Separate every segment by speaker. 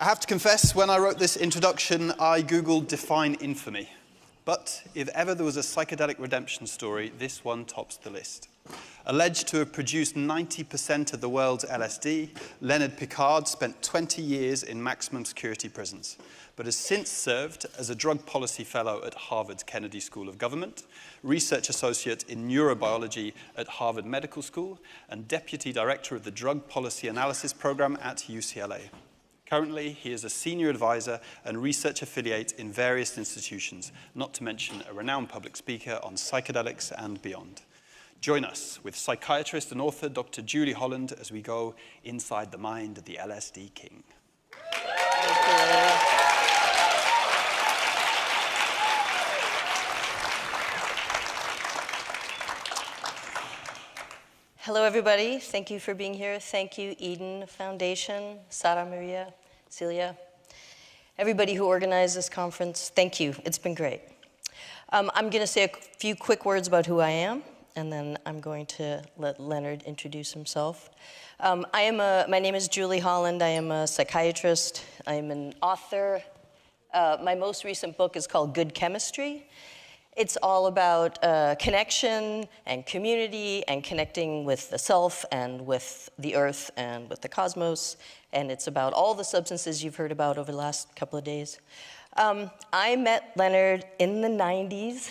Speaker 1: I have to confess, when I wrote this introduction, I Googled define infamy. But if ever there was a psychedelic redemption story, this one tops the list. Alleged to have produced 90% of the world's LSD, Leonard Pickard spent 20 years in maximum security prisons, but has since served as a drug policy fellow at Harvard's Kennedy School of Government, research associate in neurobiology at Harvard Medical School, and deputy director of the Drug Policy Analysis Program at UCLA. Currently, he is a senior advisor and research affiliate in various institutions, not to mention a renowned public speaker on psychedelics and beyond. Join us with psychiatrist and author Dr. Julie Holland as we go inside the mind of the LSD King.
Speaker 2: Hello, everybody. Thank you for being here. Thank you, Eden Foundation, Sara Maria, Celia, everybody who organized this conference. Thank you. It's been great. I'm going to say a few quick words about who I am, and then I'm going to let Leonard introduce himself. My name is Julie Holland. I am a psychiatrist. I am an author. My most recent book is called Good Chemistry. It's all about connection and community and connecting with the self and with the earth and with the cosmos. And it's about all the substances you've heard about over the last couple of days. I met Leonard in the 90s,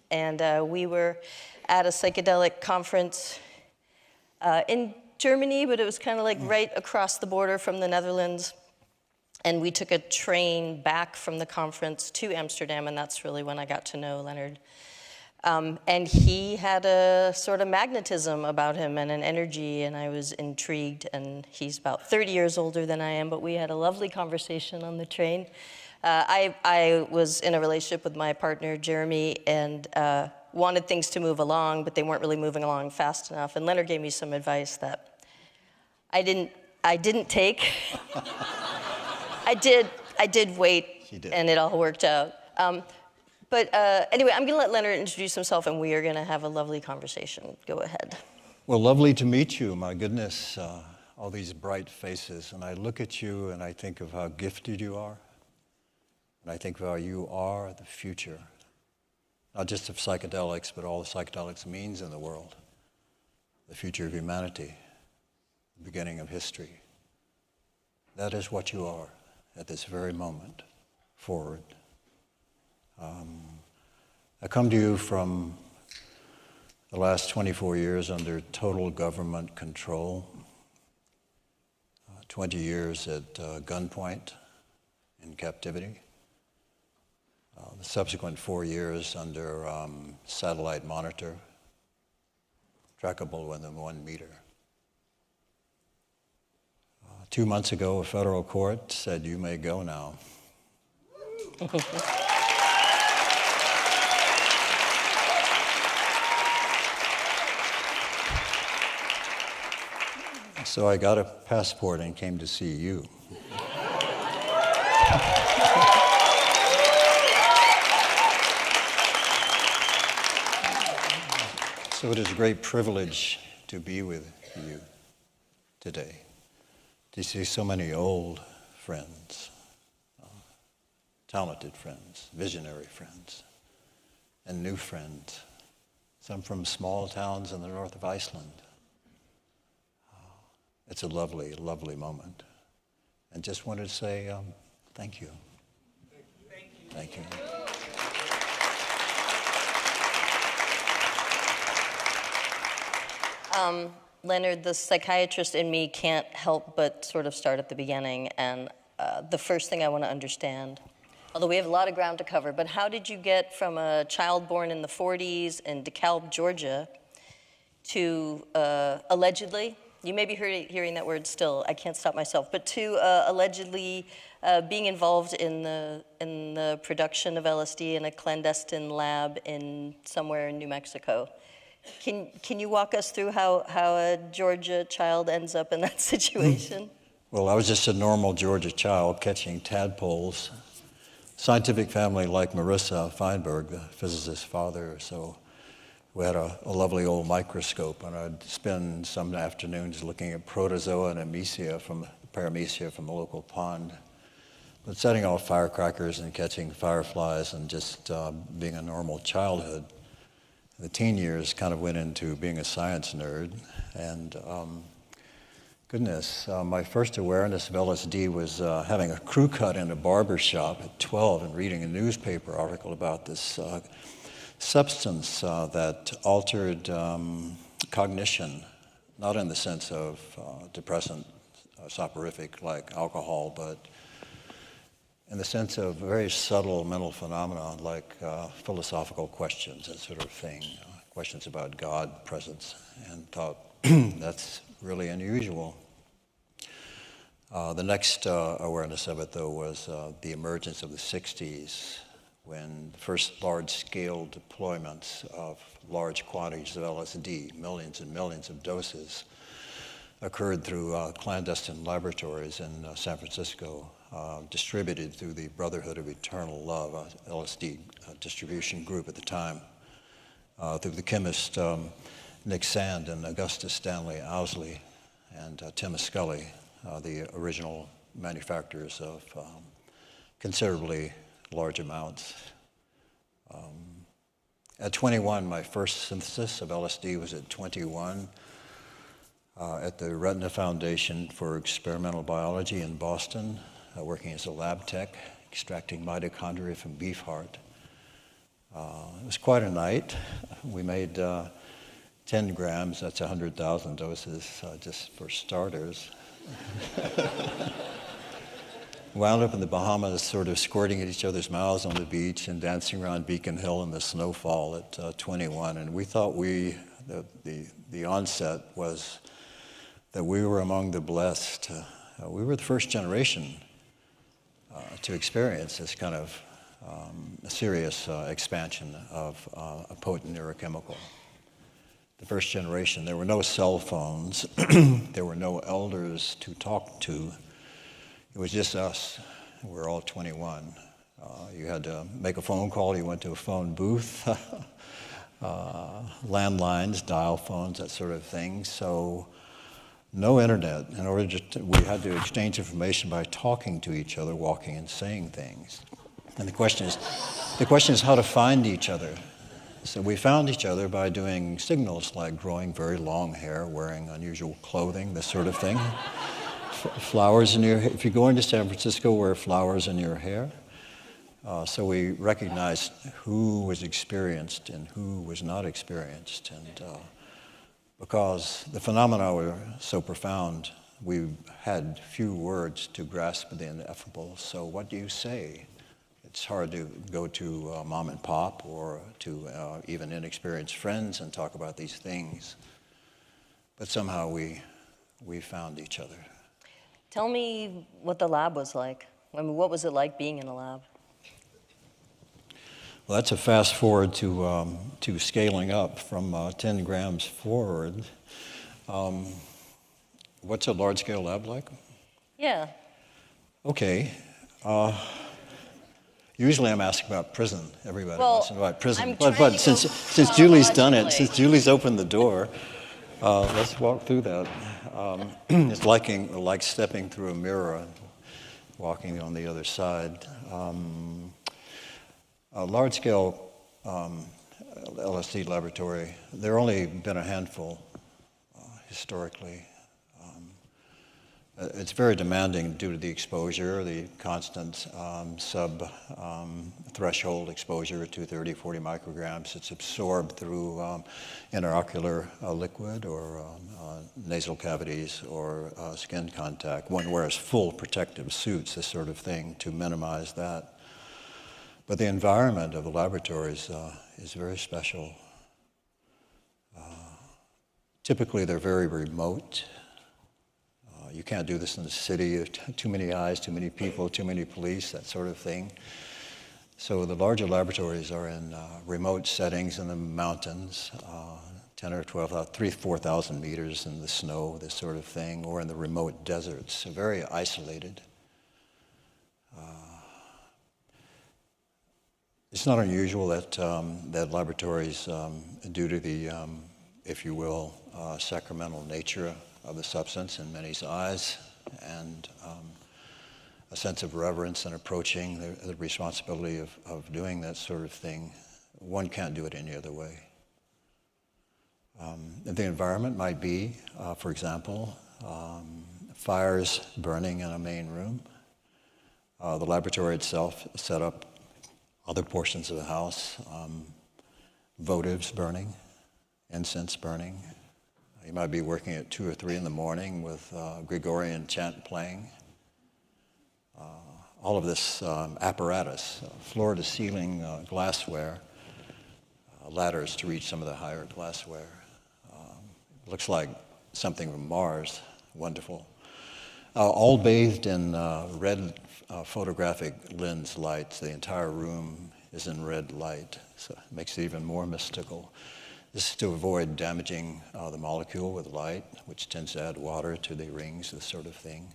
Speaker 2: and we were at a psychedelic conference in Germany, but it was kind of like right across the border from the Netherlands. And we took a train back from the conference to Amsterdam, and that's really when I got to know Leonard. And he had a sort of magnetism about him and an energy, and I was intrigued. And he's about 30 years older than I am, but we had a lovely conversation on the train. I was in a relationship with my partner, Jeremy, and wanted things to move along, but they weren't really moving along fast enough. And Leonard gave me some advice that I didn't take. I did wait, and it all worked out. But anyway, I'm going to let Leonard introduce himself, and we are going to have a lovely conversation. Go ahead.
Speaker 3: Well, lovely to meet you. My goodness, all these bright faces. And I look at you, and I think of how gifted you are. And I think of how you are the future, not just of psychedelics, but all the psychedelics means in the world, the future of humanity, the beginning of history. That is what you are at this very moment, forward. I come to you from the last 24 years under total government control, 20 years at gunpoint in captivity, the subsequent 4 years under satellite monitor, trackable within 1 meter. 2 months ago, a federal court said, "You may go now." So I got a passport and came to see you. So it is a great privilege to be with you today, to see so many old friends, talented friends, visionary friends, and new friends, some from small towns in the north of Iceland. It's a lovely, lovely moment. And just wanted to say thank you. Thank you.
Speaker 2: Leonard, the psychiatrist in me can't help but sort of start at the beginning. And the first thing I want to understand, although we have a lot of ground to cover, but how did you get from a child born in the 40s in DeKalb, Georgia, to allegedly, you may be hearing that word still, I can't stop myself, but to allegedly being involved in the production of LSD in a clandestine lab somewhere in New Mexico? Can you walk us through how a Georgia child ends up in that situation?
Speaker 3: Well, I was just a normal Georgia child catching tadpoles. Scientific family like Marissa Feinberg, the physicist's father, so we had a lovely old microscope, and I'd spend some afternoons looking at protozoa and paramecia from the local pond. But setting off firecrackers and catching fireflies and just being a normal childhood, the teen years kind of went into being a science nerd. And goodness, my first awareness of LSD was having a crew cut in a barber shop at 12 and reading a newspaper article about this substance that altered cognition, not in the sense of depressant, soporific like alcohol, but in the sense of very subtle mental phenomena like philosophical questions, that sort of thing, questions about God, presence, and thought that's really unusual. The next awareness of it, though, was the emergence of the 60s, when the first large-scale deployments of large quantities of LSD, millions and millions of doses, occurred through clandestine laboratories in San Francisco, distributed through the Brotherhood of Eternal Love, LSD distribution group at the time, through the chemist Nick Sand and Augustus Stanley Owsley and Tim Scully, the original manufacturers of considerably large amounts. At 21, my first synthesis of LSD was at 21 at the Retina Foundation for Experimental Biology in Boston, working as a lab tech, extracting mitochondria from beef heart. It was quite a night. We made 10 grams, that's 100,000 doses, just for starters. Wound up in the Bahamas, sort of squirting at each other's mouths on the beach and dancing around Beacon Hill in the snowfall at 21. And we thought the onset was that we were among the blessed. We were the first generation to experience this kind of serious expansion of a potent neurochemical. The first generation, there were no cell phones, there were no elders to talk to. It was just us. We were all 21. You had to make a phone call, you went to a phone booth, landlines, dial phones, that sort of thing. So no internet. In order we had to exchange information by talking to each other, walking and saying things. And the question is how to find each other. So we found each other by doing signals like growing very long hair, wearing unusual clothing, this sort of thing. Flowers in your hair. If you go into San Francisco, wear flowers in your hair. So we recognized who was experienced and who was not experienced. And because the phenomena were so profound, we had few words to grasp the ineffable. So what do you say? It's hard to go to mom and pop or to even inexperienced friends and talk about these things. But somehow we found each other.
Speaker 2: Tell me what the lab was like. I mean, what was it like being in a lab?
Speaker 3: Well, that's a fast forward to scaling up from 10 grams forward. What's a large-scale lab like?
Speaker 2: Yeah.
Speaker 3: Okay. Usually I'm asking about prison. Everybody wants to know about prison. But since Julie's done it, since Julie's opened the door, let's walk through that. It's like stepping through a mirror and walking on the other side. A large-scale LSD laboratory, there have only been a handful historically. It's very demanding due to the exposure, the constant sub-threshold exposure to 30, 40 micrograms. It's absorbed through intraocular liquid or nasal cavities or skin contact. One wears full protective suits, this sort of thing, to minimize that. But the environment of the laboratories is very special. Typically, they're very remote. You can't do this in the city. Too many eyes, too many people, too many police, that sort of thing. So the larger laboratories are in remote settings in the mountains, 10 or 12, 4,000 meters in the snow, this sort of thing, or in the remote deserts, very isolated. It's not unusual that that laboratories, due to the, if you will, sacramental nature of the substance in many's eyes, and a sense of reverence in approaching the responsibility of doing that sort of thing. One can't do it any other way. The environment might be, for example, fires burning in a main room. The laboratory itself set up other portions of the house, votives burning, incense burning. You might be working at 2 or 3 in the morning with Gregorian chant playing. All of this apparatus, floor-to-ceiling glassware, ladders to reach some of the higher glassware. Looks like something from Mars. Wonderful. All bathed in red photographic lens lights. The entire room is in red light, so it makes it even more mystical. This is to avoid damaging the molecule with light, which tends to add water to the rings, this sort of thing.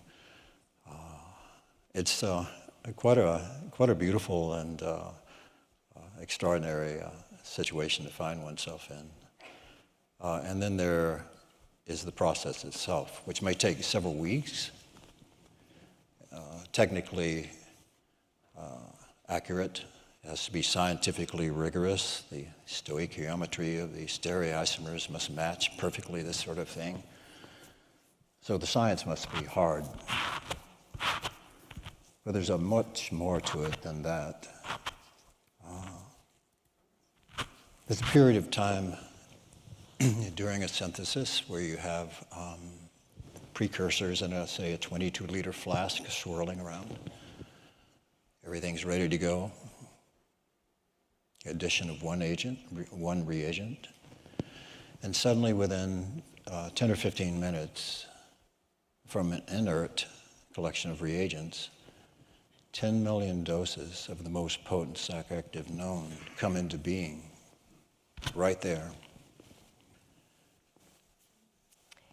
Speaker 3: It's quite a beautiful and extraordinary situation to find oneself in. And then there is the process itself, which may take several weeks. Technically accurate, it has to be scientifically rigorous. The stoichiometry of the stereoisomers must match perfectly, this sort of thing. So the science must be hard. But there's a much more to it than that. There's a period of time during a synthesis where you have precursors in, say, a 22-liter flask swirling around. Everything's ready to go. Addition of one reagent. And suddenly within 10 or 15 minutes, from an inert collection of reagents, 10 million doses of the most potent psychoactive known come into being right there.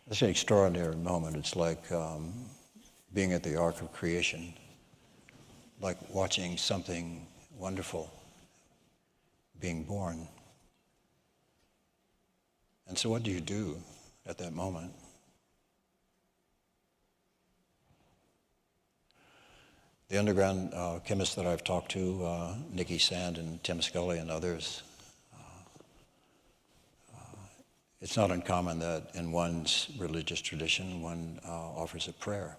Speaker 3: It's an extraordinary moment. It's like being at the Ark of Creation, like watching something wonderful being born. And so what do you do at that moment? The underground chemists that I've talked to, Nikki Sand and Tim Scully and others, it's not uncommon that in one's religious tradition, one offers a prayer.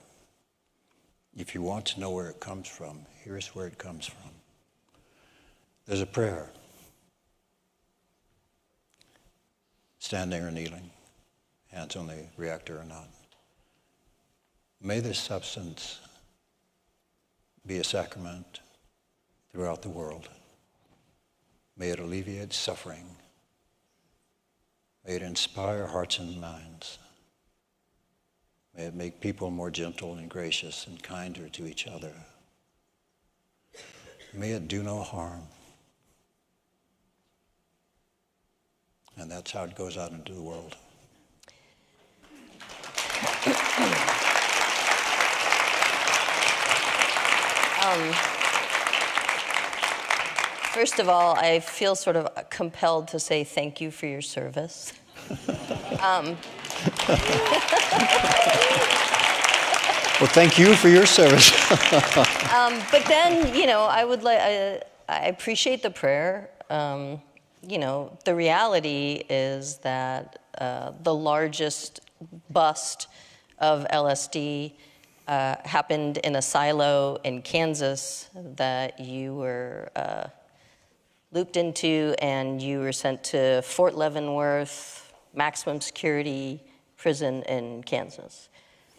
Speaker 3: If you want to know where it comes from, here's where it comes from. There's a prayer. Standing or kneeling, hands on the reactor or not. May this substance be a sacrament throughout the world. May it alleviate suffering. May it inspire hearts and minds. May it make people more gentle and gracious and kinder to each other. May it do no harm. And that's how it goes out into the world.
Speaker 2: First of all, I feel sort of compelled to say thank you for your service.
Speaker 3: Well, thank you for your service.
Speaker 2: But then, you know, I appreciate the prayer. You know, the reality is that the largest bust of LSD happened in a silo in Kansas that you were looped into, and you were sent to Fort Leavenworth, maximum security prison in Kansas.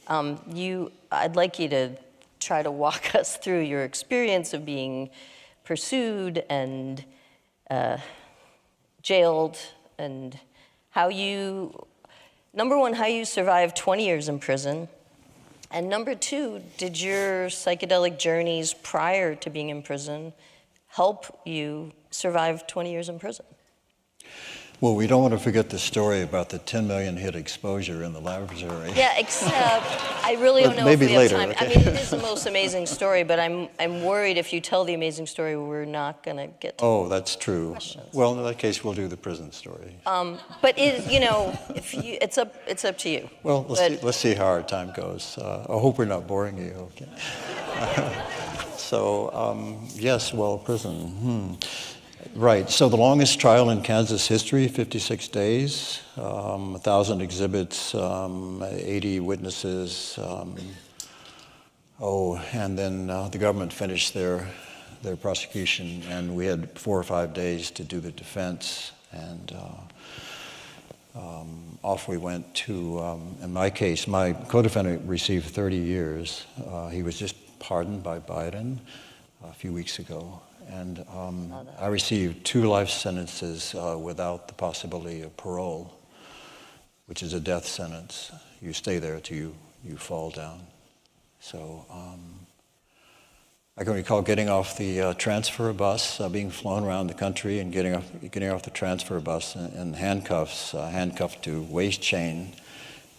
Speaker 2: I'd like you to try to walk us through your experience of being pursued and jailed, and how you, number one, how you survived 20 years in prison, and number two, did your psychedelic journeys prior to being in prison help you survive 20 years in prison?
Speaker 3: Well, we don't want to forget the story about the 10 million hit exposure in the laboratory.
Speaker 2: Yeah, except I really don't know
Speaker 3: maybe
Speaker 2: if we
Speaker 3: later,
Speaker 2: have time.
Speaker 3: okay.
Speaker 2: I mean, it is the most amazing story, but I'm worried if you tell the amazing story, we're not going to get to
Speaker 3: Oh, that's true.
Speaker 2: questions.
Speaker 3: Well, in that case, we'll do the prison story.
Speaker 2: But you know, if you, it's up to you.
Speaker 3: Well,
Speaker 2: But-
Speaker 3: let's see how our time goes. I hope we're not boring you. Okay. So, yes, well, prison. Right, so the longest trial in Kansas history, 56 days, 1,000 exhibits, 80 witnesses. And then the government finished their prosecution, and we had 4 or 5 days to do the defense. And off we went to, in my case, my co-defendant received 30 years. He was just pardoned by Biden a few weeks ago. And I received 2 life sentences without the possibility of parole, which is a death sentence. You stay there till you fall down. So I can recall getting off the transfer bus, being flown around the country, and getting off the transfer bus in handcuffs, handcuffed to waist chain,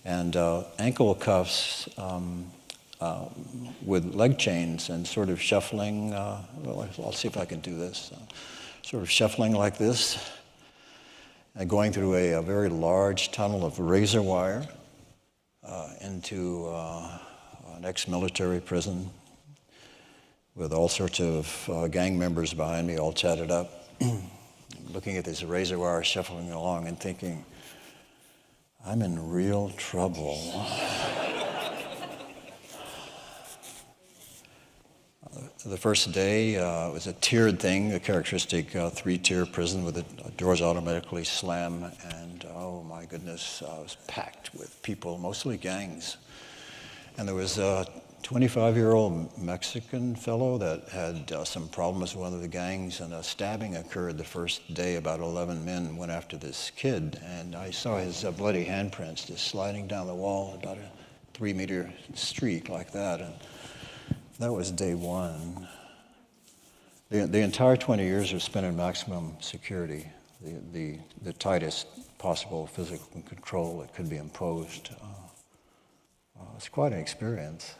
Speaker 3: and ankle cuffs with leg chains, and sort of shuffling. Well, I'll see if I can do this. Sort of shuffling like this, and going through a very large tunnel of razor wire into an ex-military prison with all sorts of gang members behind me, all chatted up, looking at this razor wire shuffling along and thinking, I'm in real trouble. The first day was a tiered thing, a characteristic 3-tier prison with the doors automatically slam, and oh my goodness, it was packed with people, mostly gangs. And there was a 25-year-old Mexican fellow that had some problems with one of the gangs, and a stabbing occurred the first day. About 11 men went after this kid, and I saw his bloody handprints just sliding down the wall, about a 3-meter streak like that. And that was day 1. The entire 20 years were spent in maximum security, the tightest possible physical control that could be imposed. It's quite an experience.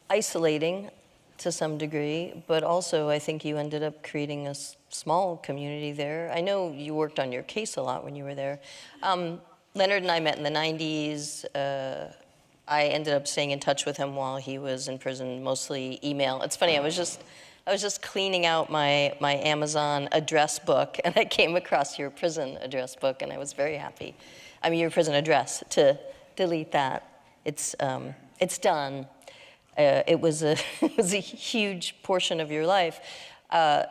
Speaker 2: Isolating to some degree, but also I think you ended up creating a small community there. I know you worked on your case a lot when you were there. Leonard and I met in the 90s. I ended up staying in touch with him while he was in prison, mostly email. It's funny, I was just cleaning out my Amazon address book, and I came across your prison address book, and I was very happy. I mean, your prison address, to delete that. It's done. It was a huge portion of your life. I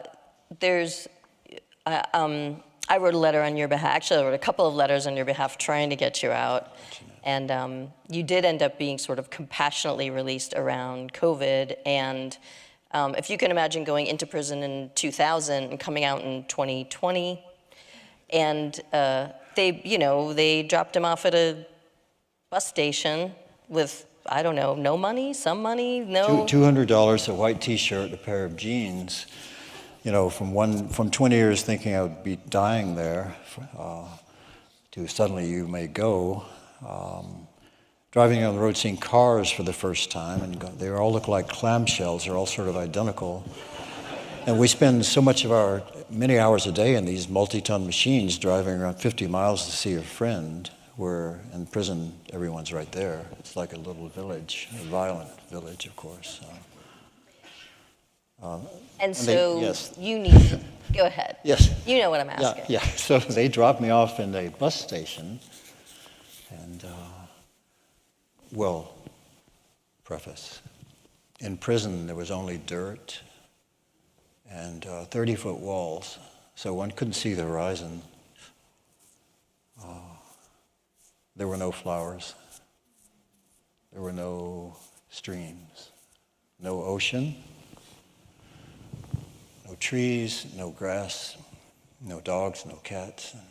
Speaker 2: wrote a letter on your behalf. Actually, I wrote a couple of letters on your behalf trying to get you out. And you did end up being sort of compassionately released around COVID. And if you can imagine going into prison in 2000 and coming out in 2020, and they dropped him off at a bus station with, I don't know, no money, some money, no.
Speaker 3: $200, a white T-shirt, a pair of jeans. You know, from 20 years thinking I would be dying there, to suddenly you may go. Driving on the road, seeing cars for the first time, and they all look like clamshells. They're all sort of identical. And we spend so much of many hours a day in these multi-ton machines driving around 50 miles to see a friend, where in prison, everyone's right there. It's like a little village, a violent village, of course.
Speaker 2: Yes. You need, go ahead.
Speaker 3: Yes.
Speaker 2: You know what I'm asking.
Speaker 3: Yeah. So they dropped me off in a bus station, and preface. In prison, there was only dirt and 30-foot walls, so one couldn't see the horizon. There were no flowers. There were no streams, no ocean, no trees, no grass, no dogs, no cats, and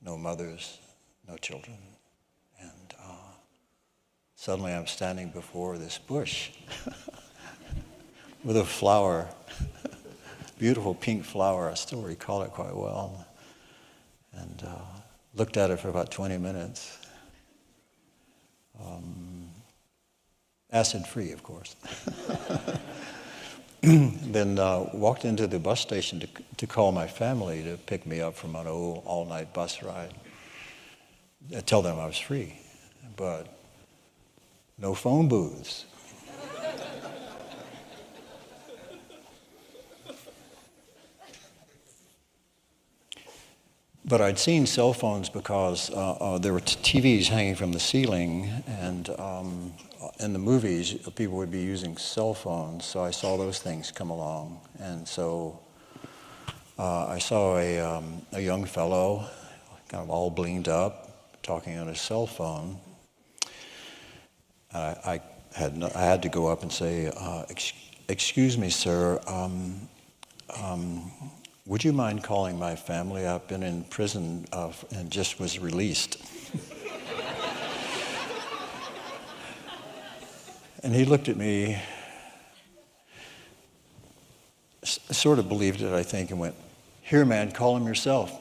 Speaker 3: no mothers, no children. And suddenly I'm standing before this bush with a flower beautiful pink flower. I still recall it quite well. And looked at it for about 20 minutes. Acid-free, of course. Then walked into the bus station to call my family to pick me up from an all-night bus ride. Tell them I was free, but no phone booths. But I'd seen cell phones because there were TVs hanging from the ceiling, and in the movies, people would be using cell phones, so I saw those things come along. And so I saw a young fellow, kind of all blinged up, talking on his cell phone. I had to go up and say, excuse me, sir, would you mind calling my family? I've been in prison and just was released. And he looked at me, sort of believed it, I think, and went, "Here, man, call him yourself."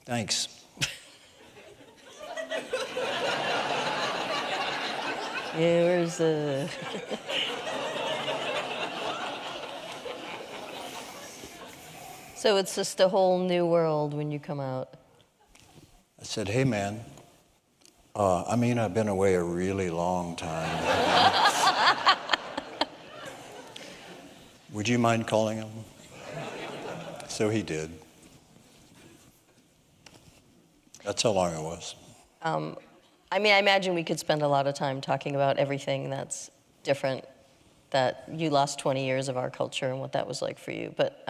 Speaker 3: Thanks.
Speaker 2: Where's the... So it's just a whole new world when you come out.
Speaker 3: I said, "Hey, man, I've been away a really long time. Would you mind calling him?" So he did. That's how long it was.
Speaker 2: I imagine we could spend a lot of time talking about everything that's different, that you lost 20 years of our culture and what that was like for you. But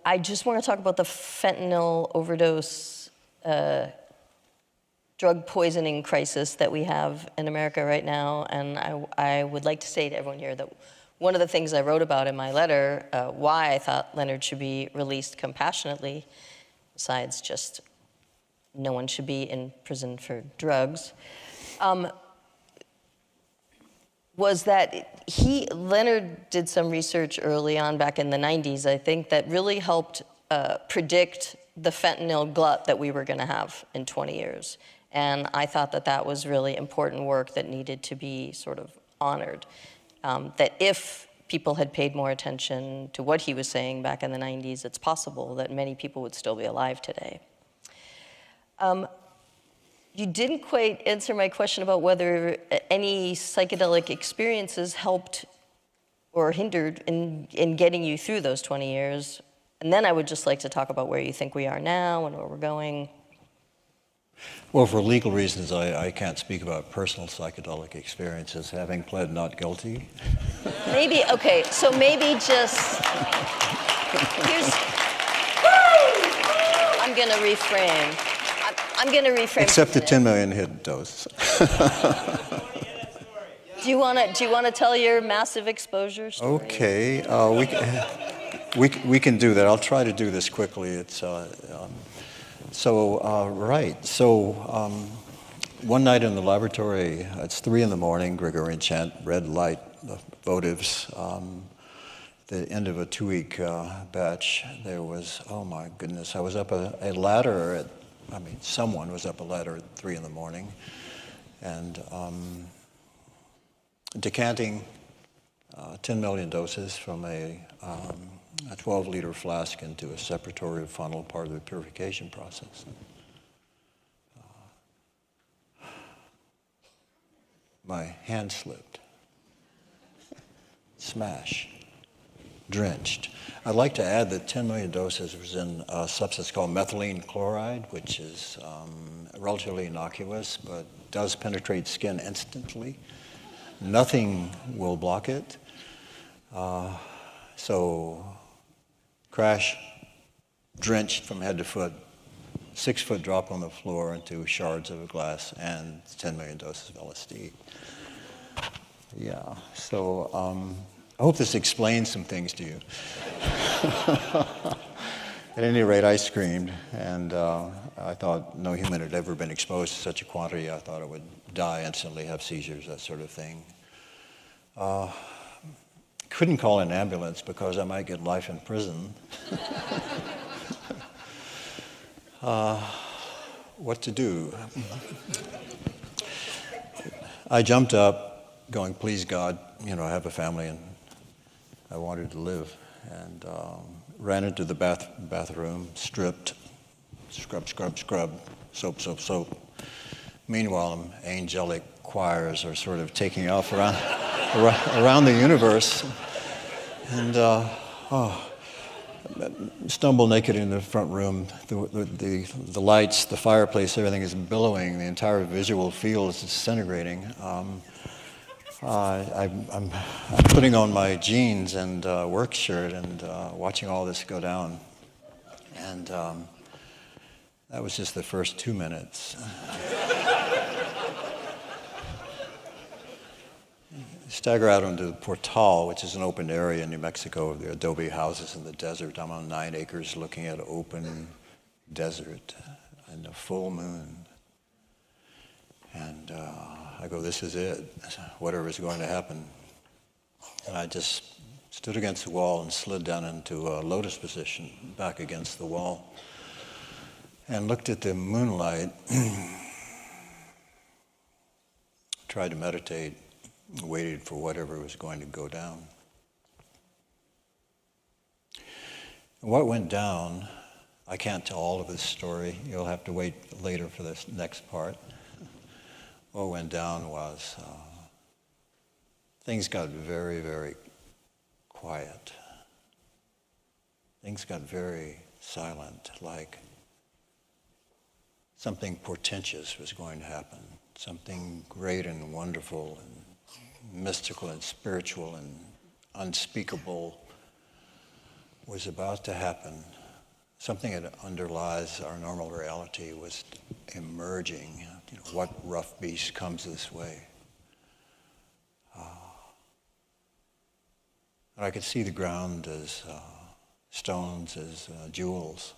Speaker 2: I just want to talk about the fentanyl overdose drug poisoning crisis that we have in America right now. And I would like to say to everyone here that one of the things I wrote about in my letter, why I thought Leonard should be released compassionately, besides just no one should be in prison for drugs, was that Leonard did some research early on back in the 90s, I think, that really helped predict the fentanyl glut that we were going to have in 20 years. And I thought that that was really important work that needed to be sort of honored. That if people had paid more attention to what he was saying back in the 90s, it's possible that many people would still be alive today. You didn't quite answer my question about whether any psychedelic experiences helped or hindered in getting you through those 20 years. And then I would just like to talk about where you think we are now and where we're going.
Speaker 3: Well, for legal reasons, I can't speak about personal psychedelic experiences, having pled not guilty.
Speaker 2: Maybe, okay, so maybe just, I'm going to reframe. I'm going to reframe.
Speaker 3: Except the 10 million hidden dose.
Speaker 2: Do you want to tell your massive exposure story?
Speaker 3: Okay, we can do that. I'll try to do this quickly. It's one night in the laboratory, it's 3 in the morning, Gregorian chant, red light, the votives. The end of a 2-week batch, there was, oh my goodness, I was up a ladder someone was up a ladder at 3 in the morning and decanting 10 million doses from a 12-liter flask into a separatorial funnel, part of the purification process. My hand slipped. Smash. Drenched. I'd like to add that 10 million doses was in a substance called methylene chloride, which is relatively innocuous, but does penetrate skin instantly. Nothing will block it. So crash, drenched from head to foot, 6-foot drop on the floor into shards of a glass, and 10 million doses of LSD. Yeah, so I hope this explains some things to you. At any rate, I screamed, and I thought no human had ever been exposed to such a quantity. I thought it would die instantly, have seizures, that sort of thing. Couldn't call an ambulance because I might get life in prison. What to do? I jumped up going, please God, you know, I have a family and I wanted to live. And ran into the bathroom, stripped, scrub, soap, soap, soap. Meanwhile, angelic choirs are sort of taking off around the universe. And stumble naked in the front room. The lights, the fireplace, everything is billowing. The entire visual field is disintegrating. I'm putting on my jeans and work shirt and watching all this go down. And that was just the first 2 minutes. Stagger out onto the Portal, which is an open area in New Mexico, the adobe houses in the desert. I'm on 9 acres looking at open desert and a full moon. And I go, this is it, whatever's going to happen. And I just stood against the wall and slid down into a lotus position, back against the wall, and looked at the moonlight, tried to meditate, waited for whatever was going to go down. And what went down, I can't tell all of this story. You'll have to wait later for this next part. What went down was things got very, very quiet. Things got very silent, like something portentous was going to happen, something great and wonderful and mystical and spiritual and unspeakable was about to happen. Something that underlies our normal reality was emerging. You know, what rough beast comes this way? And I could see the ground as stones, as jewels.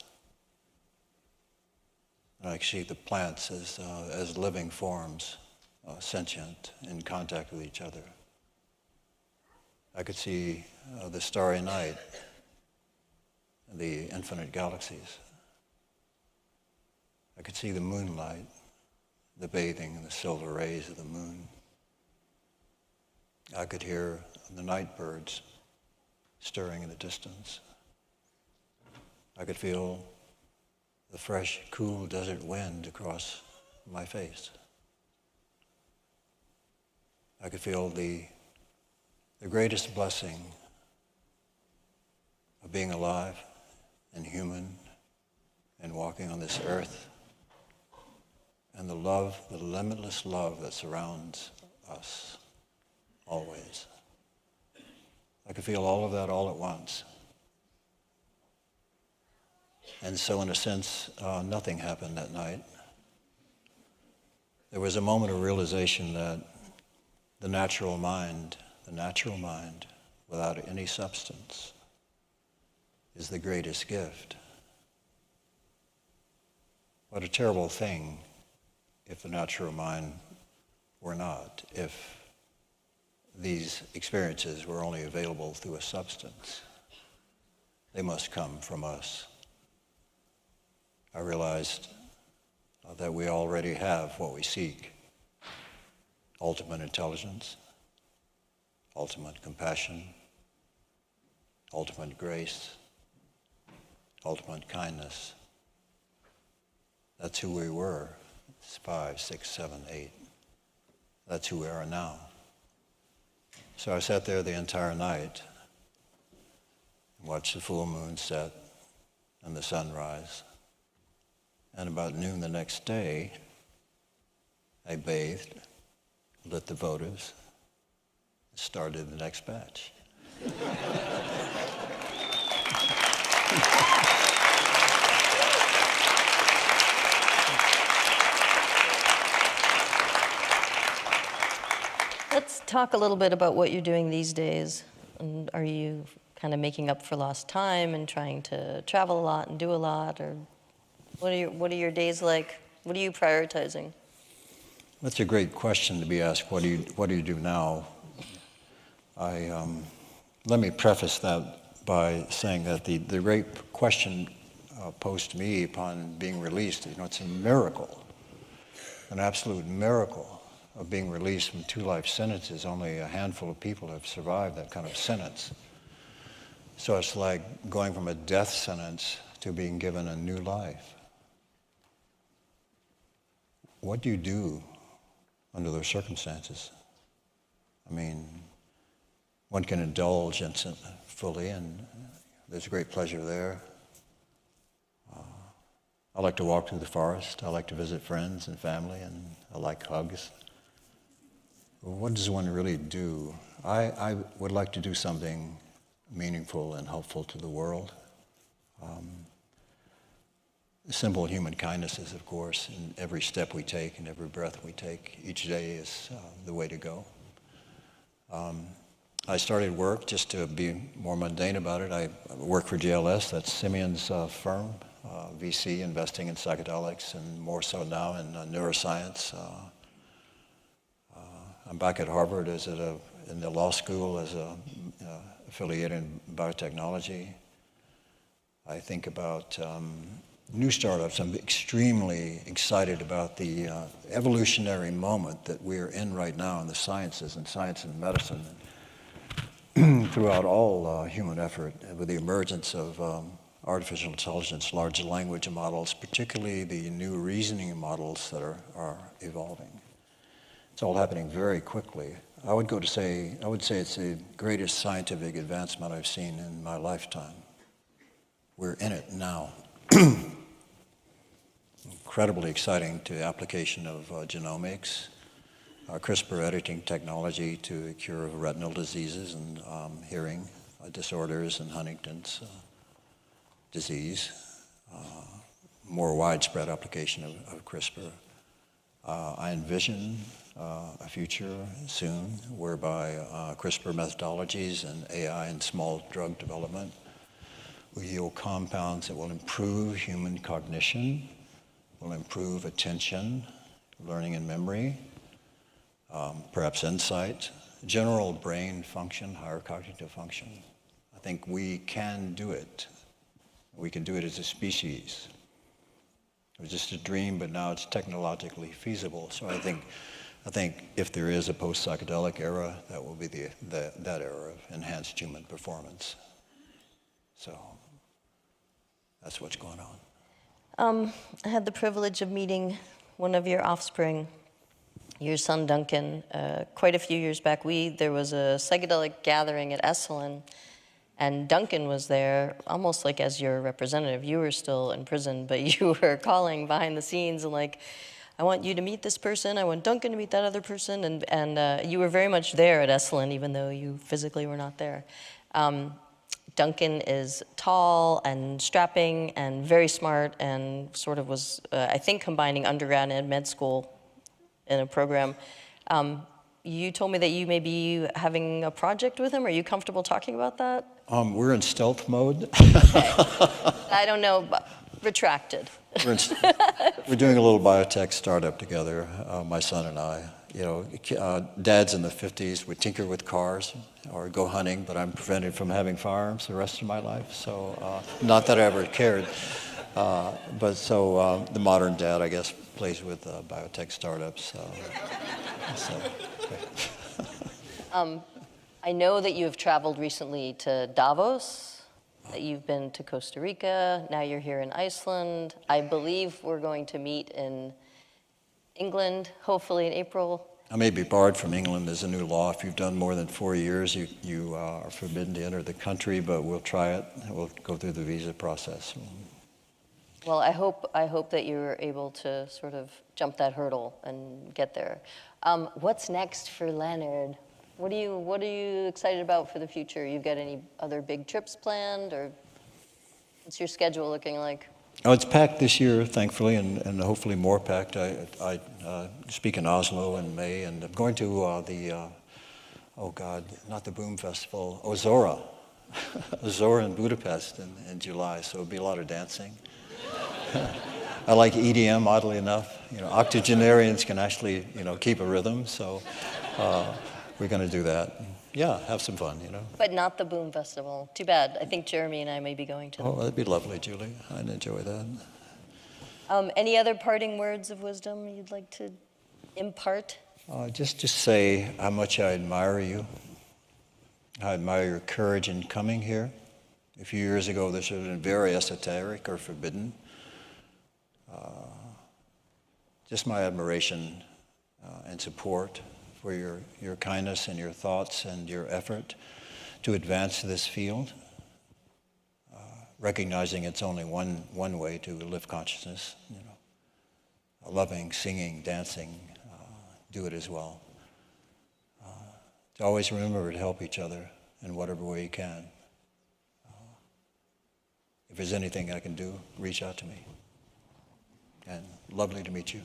Speaker 3: And I could see the plants as living forms, sentient, in contact with each other. I could see the starry night, the infinite galaxies. I could see the moonlight, the bathing in the silver rays of the moon. I could hear the night birds stirring in the distance. I could feel the fresh, cool desert wind across my face. I could feel the greatest blessing of being alive and human and walking on this earth, and the love, the limitless love that surrounds us always. I could feel all of that all at once. And so in a sense, nothing happened that night. There was a moment of realization that the natural mind, without any substance, is the greatest gift. What a terrible thing if the natural mind were not, if these experiences were only available through a substance. They must come from us. I realized that we already have what we seek: ultimate intelligence, ultimate compassion, ultimate grace, ultimate kindness. That's who we were 5, 6, 7, 8. That's who we are now. So I sat there the entire night and watched the full moon set and the sun rise. And about noon the next day, I bathed, lit the votives, and started the next batch.
Speaker 2: Let's talk a little bit about what you're doing these days. And are you kind of making up for lost time and trying to travel a lot and do a lot, or what are your days like? What are you prioritizing?
Speaker 3: That's a great question to be asked. What do you do now? Let me preface that by saying that the great question posed to me upon being released, it's a miracle, an absolute miracle of being released from 2 life sentences. Only a handful of people have survived that kind of sentence. So it's like going from a death sentence to being given a new life. What do you do under those circumstances? I mean, one can indulge fully, and there's great pleasure there. I like to walk through the forest. I like to visit friends and family, and I like hugs. What does one really do? I would like to do something meaningful and helpful to the world. Simple human kindnesses, of course, in every step we take and every breath we take. Each day is the way to go. I started work, just to be more mundane about it. I work for GLS, that's Simeon's firm, VC, investing in psychedelics, and more so now in neuroscience. I'm back at Harvard in the law school as affiliated in biotechnology. I think about new startups. I'm extremely excited about the evolutionary moment that we're in right now in the sciences and science and medicine throughout all human effort, with the emergence of artificial intelligence, large language models, particularly the new reasoning models that are evolving. It's all happening very quickly. I would say it's the greatest scientific advancement I've seen in my lifetime. We're in it now. Incredibly exciting to the application of genomics, CRISPR editing technology to the cure of retinal diseases and hearing disorders and Huntington's disease, more widespread application of CRISPR. I envision a future soon whereby CRISPR methodologies and AI and small drug development will yield compounds that will improve human cognition, will improve attention, learning and memory, perhaps insight, general brain function, higher cognitive function. I think we can do it. We can do it as a species. It was just a dream, but now it's technologically feasible. So I think if there is a post-psychedelic era, that will be that era of enhanced human performance. So that's what's going on.
Speaker 2: I had the privilege of meeting one of your offspring, your son Duncan, quite a few years back. There was a psychedelic gathering at Esalen, and Duncan was there almost like as your representative. You were still in prison, but you were calling behind the scenes and like, I want you to meet this person, I want Duncan to meet that other person, and you were very much there at Esalen, even though you physically were not there. Duncan is tall and strapping and very smart, and sort of was, I think, combining undergrad and med school in a program. You told me that you may be having a project with him. Are you comfortable talking about that?
Speaker 3: We're in stealth mode.
Speaker 2: Okay. I don't know, but retracted.
Speaker 3: We're doing a little biotech startup together, my son and I. Dad's in the 50s, would tinker with cars or go hunting, but I'm prevented from having firearms the rest of my life. So, not that I ever cared. The modern dad, I guess, plays with biotech startups.
Speaker 2: I know that you have traveled recently to Davos, that you've been to Costa Rica, now you're here in Iceland. I believe we're going to meet in England, hopefully in April.
Speaker 3: I may be barred from England. There's a new law. If you've done more than 4 years, you are forbidden to enter the country, but we'll try it. We'll go through the visa process.
Speaker 2: Well, I hope that you're able to sort of jump that hurdle and get there. What's next for Leonard? What are you excited about for the future? You got any other big trips planned, or what's your schedule looking like?
Speaker 3: Oh, it's packed this year, thankfully, and hopefully more packed. I speak in Oslo in May, and I'm going to not the Boom Festival, Ozora. Ozora in Budapest in July, so it'll be a lot of dancing. I like EDM, oddly enough. Octogenarians can actually, keep a rhythm, so we're going to do that. yeah, have some fun, you know.
Speaker 2: But not the Boom Festival. Too bad. I think Jeremy and I may be going to them.
Speaker 3: Oh, that'd be lovely, Julie. I'd enjoy that.
Speaker 2: Any other parting words of wisdom you'd like to impart?
Speaker 3: Just to say how much I admire you. I admire your courage in coming here. A few years ago, this would have been very esoteric or forbidden. Just my admiration and support for your kindness and your thoughts and your effort to advance this field, recognizing it's only one way to lift consciousness, you know, loving, singing, dancing, do it as well. To always remember to help each other in whatever way you can. If there's anything I can do, reach out to me. And lovely to meet you.